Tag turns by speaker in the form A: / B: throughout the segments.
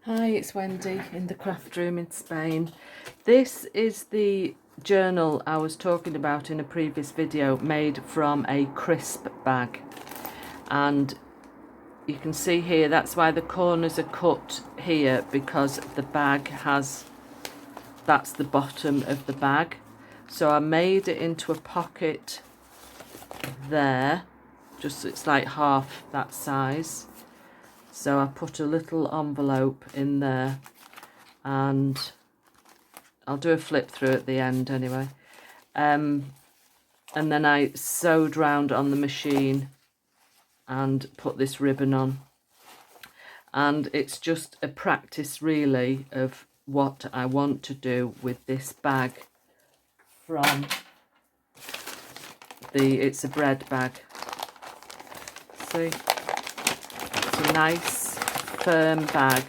A: Hi, it's Wendy in the craft room in Spain. This is the journal I was talking about in a previous video, made from a crisp bag. And you can see here, that's why the corners are cut here, because the bag has, that's the bottom of the bag. So I made it into a pocket there, just it's like half that size. So I put a little envelope in there, and I'll do a flip through at the end anyway. And then I sewed round on the machine and put this ribbon on. And it's just a practice really of what I want to do with this bag from it's a bread bag. See? It's a nice firm bag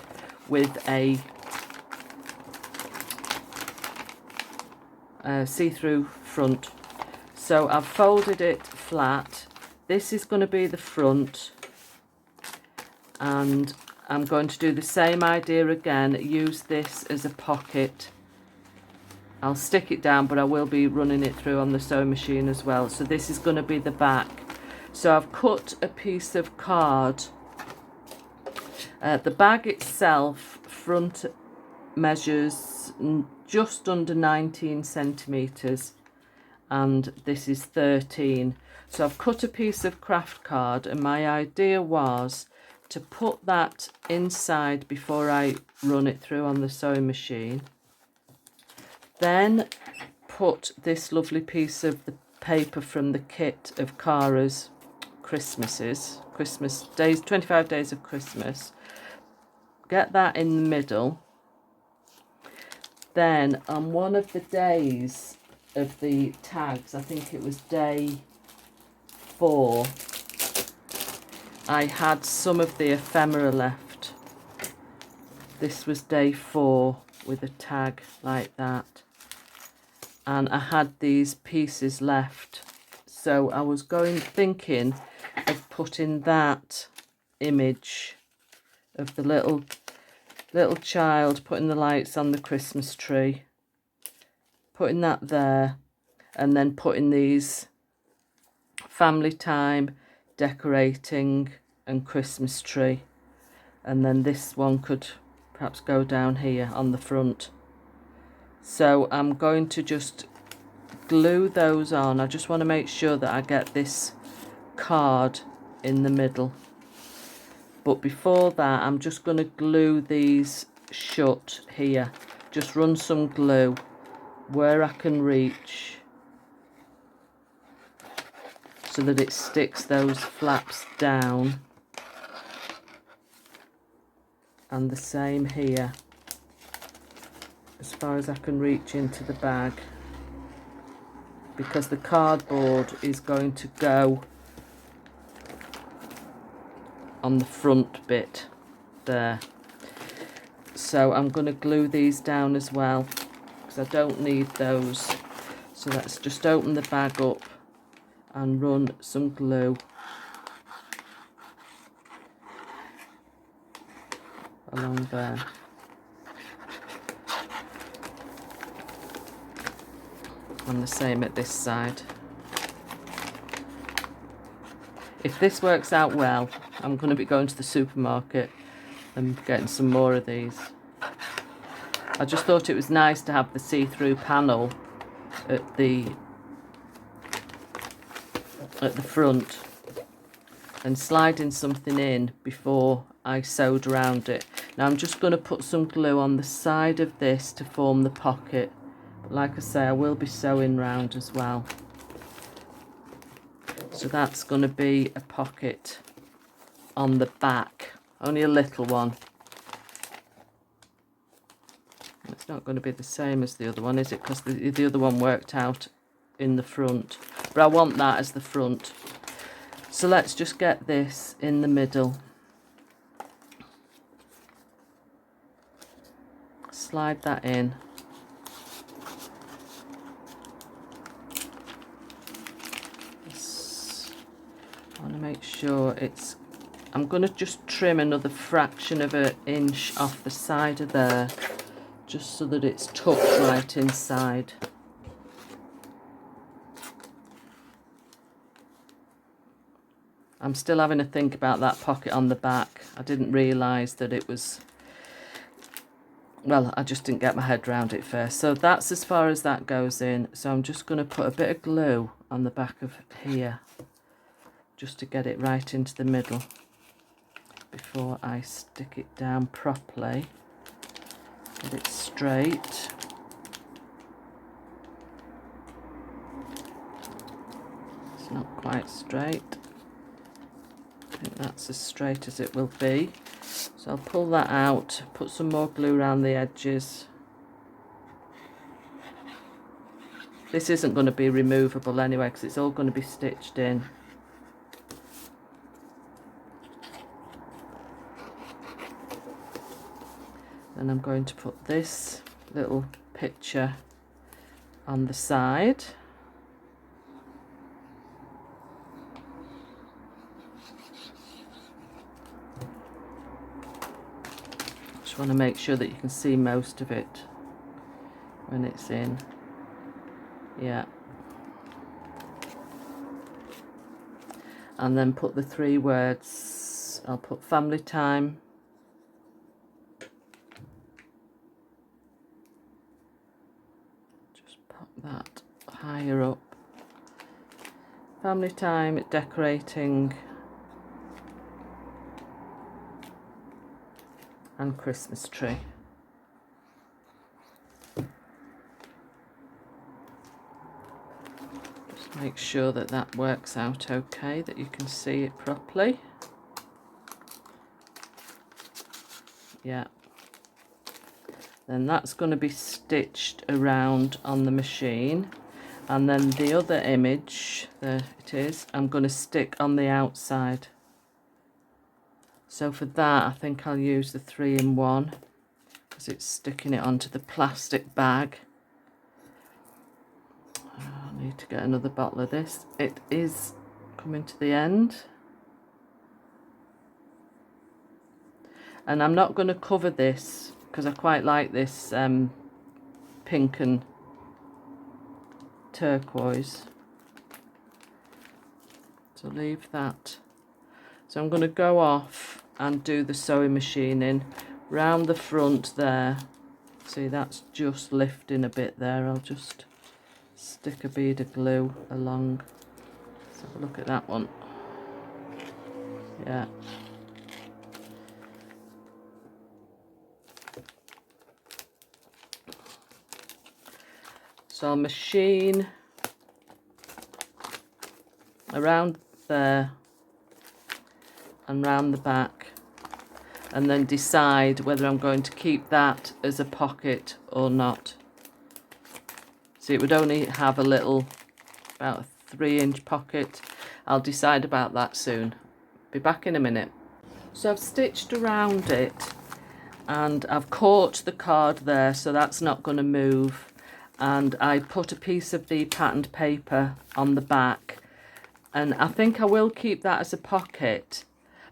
A: with a see-through front. So I've folded it flat. This is going to be the front, and I'm going to do the same idea again. Use this as a pocket. I'll stick it down, but I will be running it through on the sewing machine as well. So this is going to be the back. So I've cut a piece of card. The bag itself, front measures just under 19 centimetres, and this is 13. So I've cut a piece of craft card, and my idea was to put that inside before I run it through on the sewing machine. Then put this lovely piece of the paper from the kit of Cara's Christmas days, 25 days of Christmas. Get that in the middle. Then on one of the days of the tags, I think it was day 4, I had some of the ephemera left. This was day 4 with a tag like that. And I had these pieces left. So I was thinking of putting that image of the little child putting the lights on the Christmas tree, putting that there, and then putting these family time, decorating and Christmas tree, and then this one could perhaps go down here on the front. So I'm going to just glue those on. I just want to make sure that I get this card in the middle. But before that, I'm just going to glue these shut here. Just run some glue where I can reach so that it sticks those flaps down. And the same here, as far as I can reach into the bag, because the cardboard is going to go on the front bit there. So I'm going to glue these down as well, because I don't need those. So let's just open the bag up and run some glue along there. And the same at this side. If this works out well, I'm going to be going to the supermarket and getting some more of these. I just thought it was nice to have the see-through panel at the front, and sliding something in before I sewed around it. Now I'm just going to put some glue on the side of this to form the pocket. But like I say, I will be sewing round as well. So that's going to be a pocket on the back, only a little one. It's not going to be the same as the other one, is it? Because the other one worked out in the front. But I want that as the front. So let's just get this in the middle. Slide that in. I want to make sure it's I'm going to just trim another fraction of an inch off the side of there, just so that it's tucked right inside. I'm still having to think about that pocket on the back. I didn't realise that it was, well, I just didn't get my head around it first. So that's as far as that goes in. So I'm just going to put a bit of glue on the back of here, just to get it right into the middle before I stick it down properly. Get it straight. It's not quite straight. I think that's as straight as it will be. So I'll pull that out, put some more glue around the edges. This isn't going to be removable anyway, because it's all going to be stitched in. Then I'm going to put this little picture on the side. Just want to make sure that you can see most of it when it's in. Yeah. And then put the 3 words. I'll put family time. Just pop that higher up. Family time, decorating, and Christmas tree. Just make sure that that works out okay, that you can see it properly. Yeah. Then that's going to be stitched around on the machine. And then the other image, there it is, I'm going to stick on the outside. So for that, I think I'll use the 3-in-1, because it's sticking it onto the plastic bag. I need to get another bottle of this. It is coming to the end. And I'm not going to cover this, because I quite like this pink and turquoise. So leave that. So I'm going to go off and do the sewing machine in round the front there. See, that's just lifting a bit there. I'll just stick a bead of glue along. Let's have a look at that one. Yeah. So I'll machine around there and round the back, and then decide whether I'm going to keep that as a pocket or not. See, it would only have a little, about a 3-inch pocket. I'll decide about that soon. Be back in a minute. So I've stitched around it and I've caught the card there, so that's not going to move. And I put a piece of the patterned paper on the back, and I think I will keep that as a pocket.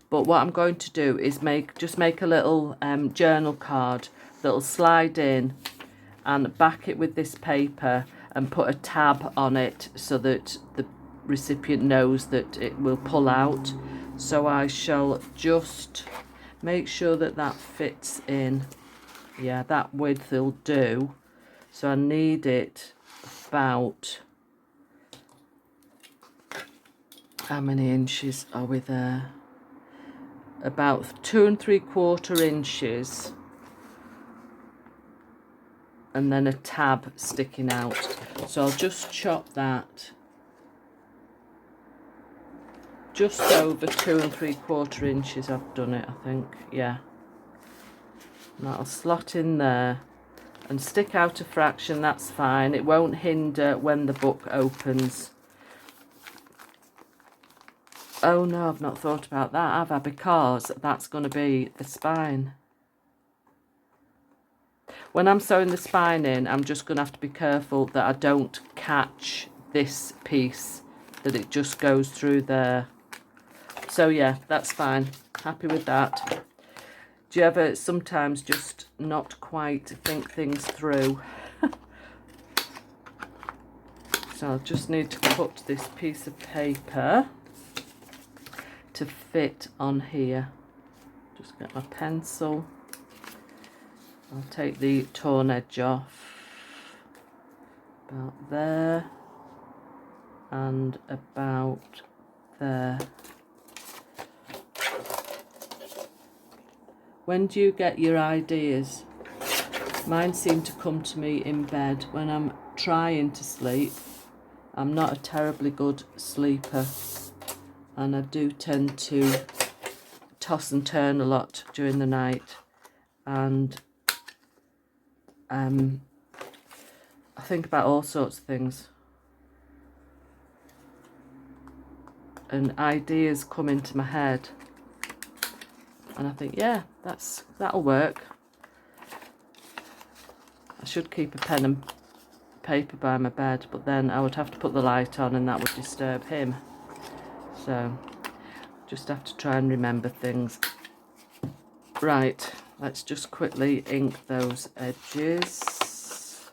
A: But what I'm going to do is just make a little journal card that'll slide in, and back it with this paper and put a tab on it so that the recipient knows that it will pull out. So I shall just make sure that that fits in. Yeah, that width will do. So I need it about, how many inches are we there? About 2 3/4 inches, and then a tab sticking out. So I'll just chop that just over 2 3/4 inches. I've done it, I think. Yeah, and that'll slot in there and stick out a fraction. That's fine. It won't hinder when the book opens. Oh no, I've not thought about that, have I? Because that's going to be the spine. When I'm sewing the spine in, I'm just going to have to be careful that I don't catch this piece, that it just goes through there. So yeah, that's fine. happy with that. Do you ever sometimes just not quite think things through? So I'll just need to cut this piece of paper to fit on here. Just get my pencil. I'll take the torn edge off. About there. And about there. When do you get your ideas? Mine seem to come to me in bed when I'm trying to sleep. I'm not a terribly good sleeper, and I do tend to toss and turn a lot during the night, and I think about all sorts of things, and ideas come into my head. And I think, yeah, that'll work. I should keep a pen and paper by my bed, but then I would have to put the light on and that would disturb him. So, just have to try and remember things. Right, let's just quickly ink those edges.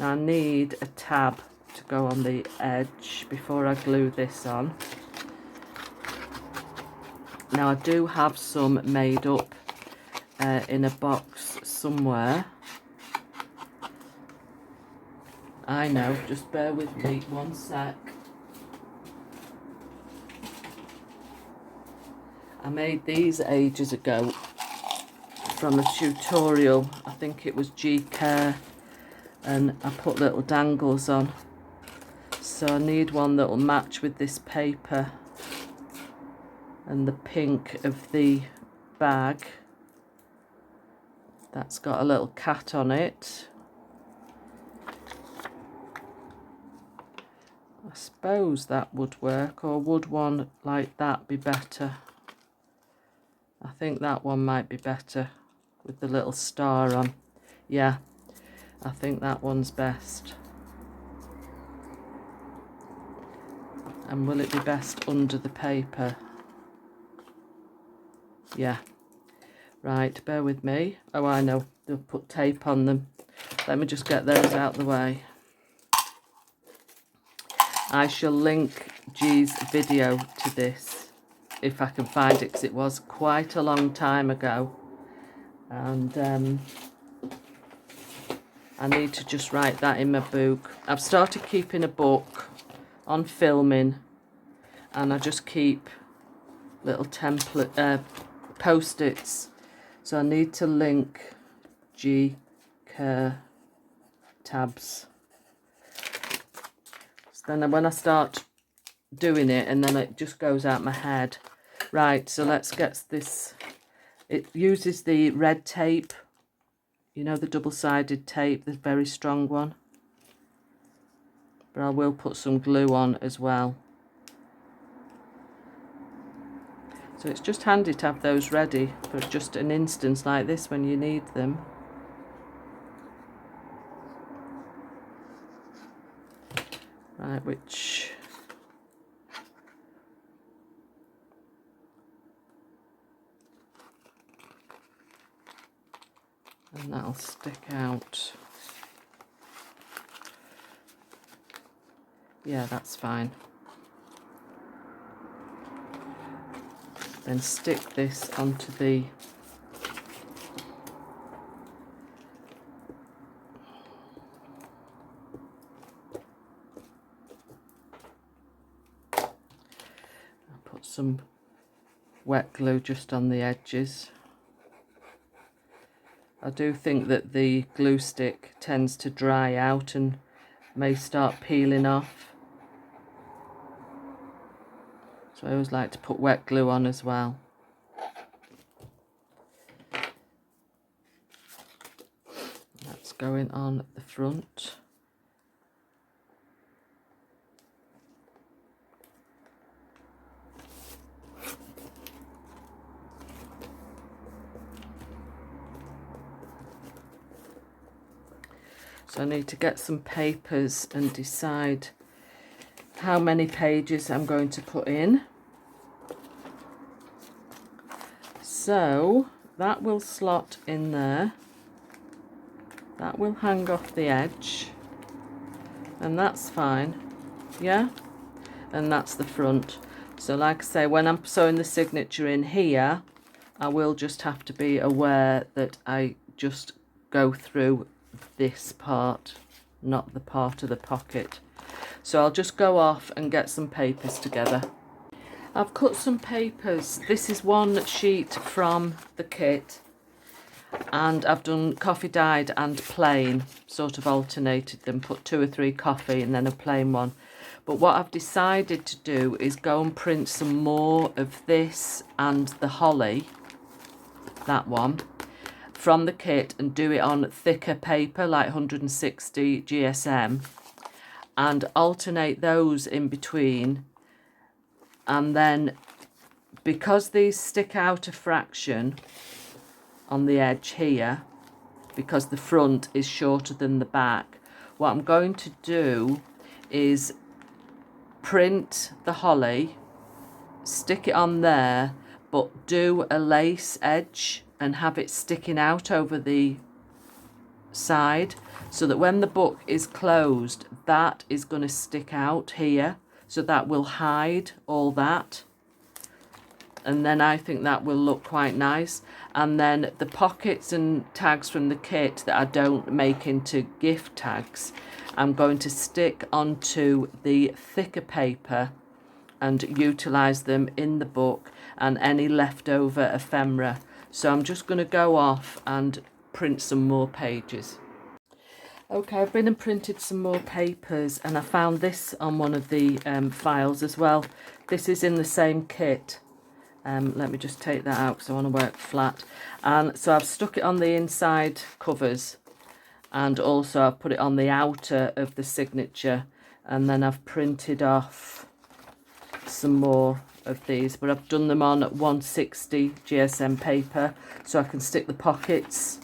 A: Now I need a tab to go on the edge before I glue this on. Now I do have some made up in a box somewhere. I know, just bear with me one sec. I made these ages ago from a tutorial. I think it was Cara, and I put little dangles on. So I need one that will match with this paper and the pink of the bag. That's got a little cat on it. I suppose that would work, or would one like that be better? I think that one might be better with the little star on. Yeah, I think that one's best. And will it be best under the paper? Yeah. Right, bear with me. Oh, I know, they'll put tape on them. Let me just get those out of the way. I shall link G's video to this if I can find it, because it was quite a long time ago. And I need to just write that in my book. I've started keeping a book on filming, and I just keep little template post-its. So I need to link G Care tabs. So then when I start doing it, and then it just goes out my head. Right, so let's get this. It uses the red tape, you know, the double-sided tape, the very strong one. But I will put some glue on as well. So it's just handy to have those ready for just an instance like this when you need them. Right, which... and that'll stick out. Yeah, that's fine. Then stick this onto the put some wet glue just on the edges. I do think that the glue stick tends to dry out and may start peeling off. So I always like to put wet glue on as well. That's going on at the front. So I need to get some papers and decide how many pages I'm going to put in. So that will slot in there. That will hang off the edge. And that's fine. Yeah? And that's the front. So like I say, when I'm sewing the signature in here, I will just have to be aware that I just go through this part, not the part of the pocket. So I'll just go off and get some papers together. I've cut some papers. This is one sheet from the kit, and I've done coffee dyed and plain, sort of alternated them, put 2 or 3 coffee and then a plain one. But what I've decided to do is go and print some more of this and the holly, that one, from the kit, and do it on thicker paper like 160 GSM, and alternate those in between. And then, because these stick out a fraction on the edge here, because the front is shorter than the back, what I'm going to do is print the holly, stick it on there, but do a lace edge and have it sticking out over the side, so that when the book is closed, that is going to stick out here, so that will hide all that. And then I think that will look quite nice. And then the pockets and tags from the kit that I don't make into gift tags, I'm going to stick onto the thicker paper and utilise them in the book and any leftover ephemera. So I'm just going to go off and print some more pages. Okay, I've been and printed some more papers, and I found this on one of the files as well. This is in the same kit. Let me just take that out because I want to work flat. And so I've stuck it on the inside covers, and also I've put it on the outer of the signature, and then I've printed off some more of these, but I've done them on 160 GSM paper, so I can stick the pockets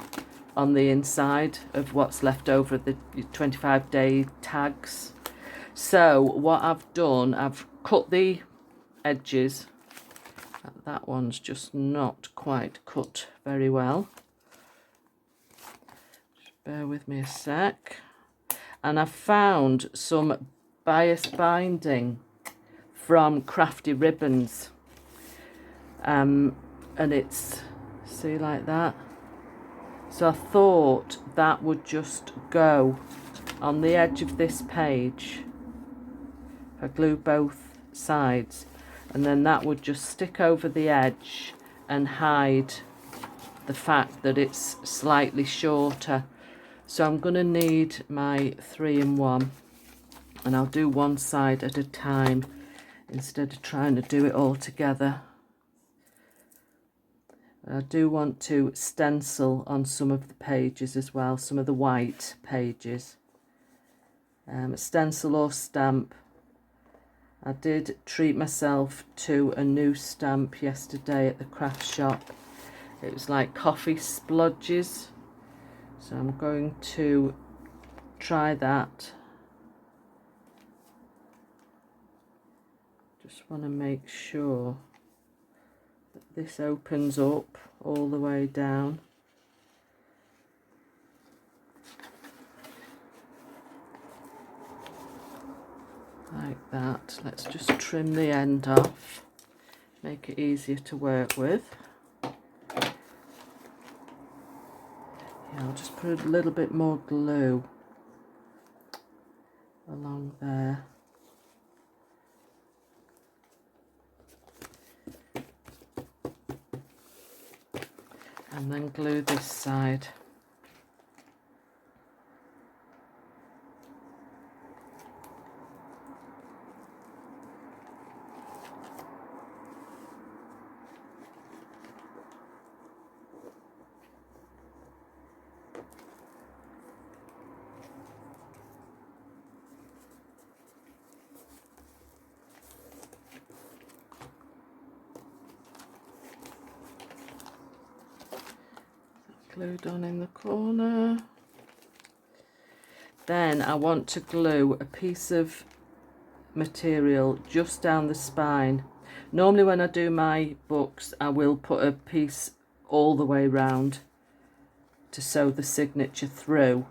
A: on the inside of what's left over the 25-day tags. So what I've done, I've cut the edges. That one's just not quite cut very well. Just bear with me a sec. And I've found some bias binding from Crafty Ribbons. And it's, see, like that. So I thought that would just go on the edge of this page. If I glue both sides, and then that would just stick over the edge and hide the fact that it's slightly shorter. So I'm going to need my 3-in-1, and I'll do one side at a time instead of trying to do it all together. I do want to stencil on some of the pages as well, some of the white pages. Stencil or stamp. I did treat myself to a new stamp yesterday at the craft shop. It was like coffee splodges. So I'm going to try that. Just want to make sure this opens up all the way down. Like that. Let's just trim the end off, make it easier to work with. Yeah, I'll just put a little bit more glue along there. And then glue this side. Glued on in the corner. Then I want to glue a piece of material just down the spine. Normally when I do my books, I will put a piece all the way round to sew the signature through,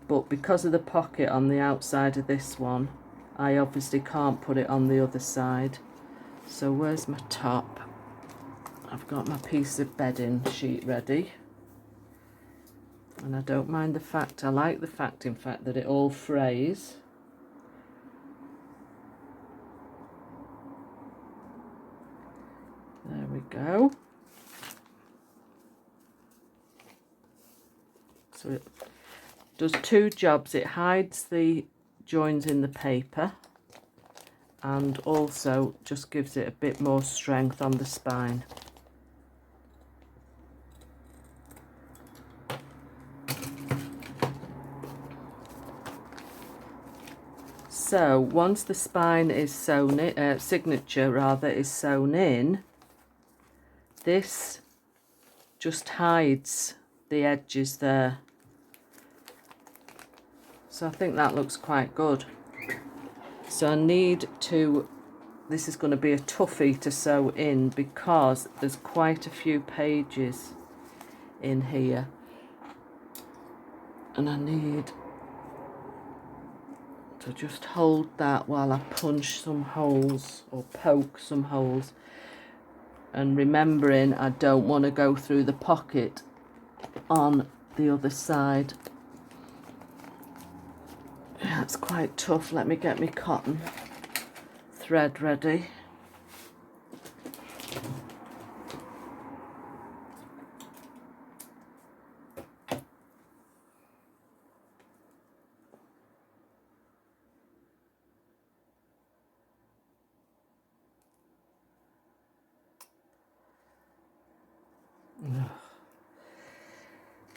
A: but because of the pocket on the outside of this one, I obviously can't put it on the other side. So where's my top? I've got my piece of bedding sheet ready, and I don't mind the fact, I like the fact in fact that it all frays. There we go. So it does two jobs. It hides the joins in the paper and also just gives it a bit more strength on the spine. So once the spine is sewn in, signature rather, is sewn in, this just hides the edges there. So I think that looks quite good. So I need to, this is going to be a toughie to sew in because there's quite a few pages in here. And I need to just hold that while I punch some holes or poke some holes. And remembering I don't want to go through the pocket on the other side. Yeah, it's quite tough. Let me get my cotton thread ready.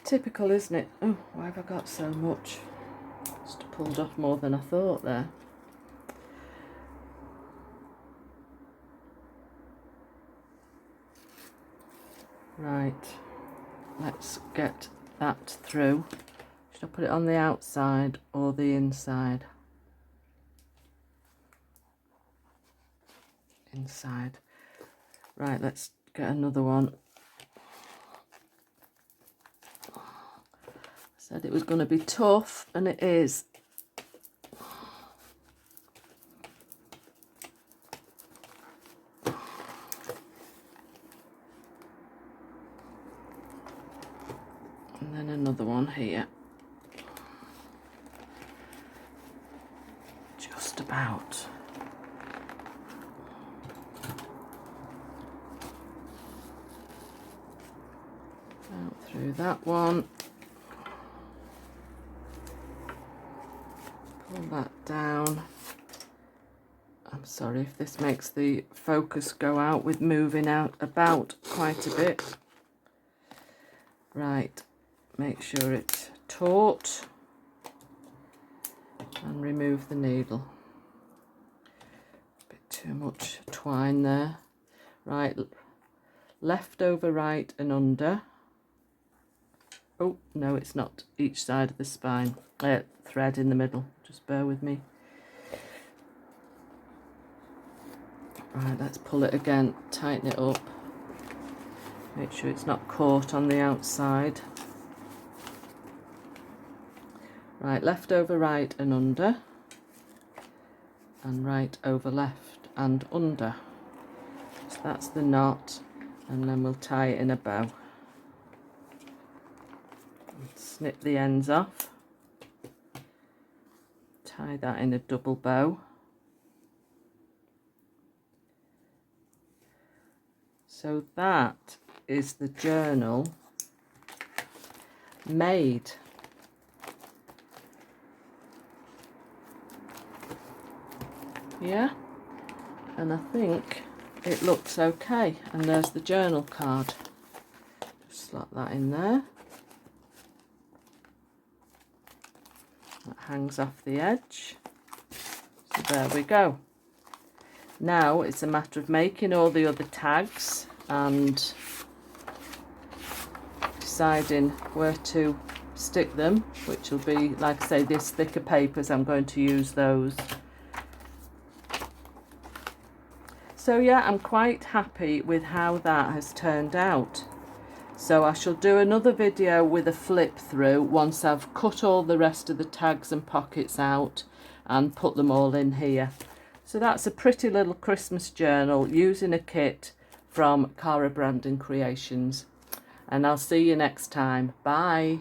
A: Typical, isn't it? Oh, why have I got so much? Just pulled off more than I thought there. Right, let's get that through. Should I put it on the outside or the inside? Inside. Right, let's get another one. Said it was going to be tough, and it is. And then another one here. Just about. Out through that one. Pull that down. I'm sorry if this makes the focus go out with moving out about quite a bit. Right, make sure it's taut and remove the needle. A bit too much twine there. Right, left over right and under. Oh, no, it's not each side of the spine. Thread in the middle. Just bear with me. Right, let's pull it again, tighten it up. Make sure it's not caught on the outside. Right, left over right and under. And right over left and under. So that's the knot, and then we'll tie it in a bow. Snip the ends off. Tie that in a double bow. So that is the journal made. Yeah, and I think it looks okay. And there's the journal card. Just slot that in there. That hangs off the edge. So there we go. Now it's a matter of making all the other tags and deciding where to stick them, which will be, like I say, this thicker papers. I'm going to use those. So yeah, I'm quite happy with how that has turned out. So I shall do another video with a flip through once I've cut all the rest of the tags and pockets out and put them all in here. So that's a pretty little Christmas journal using a kit from Cara Brandon Creations. And I'll see you next time. Bye.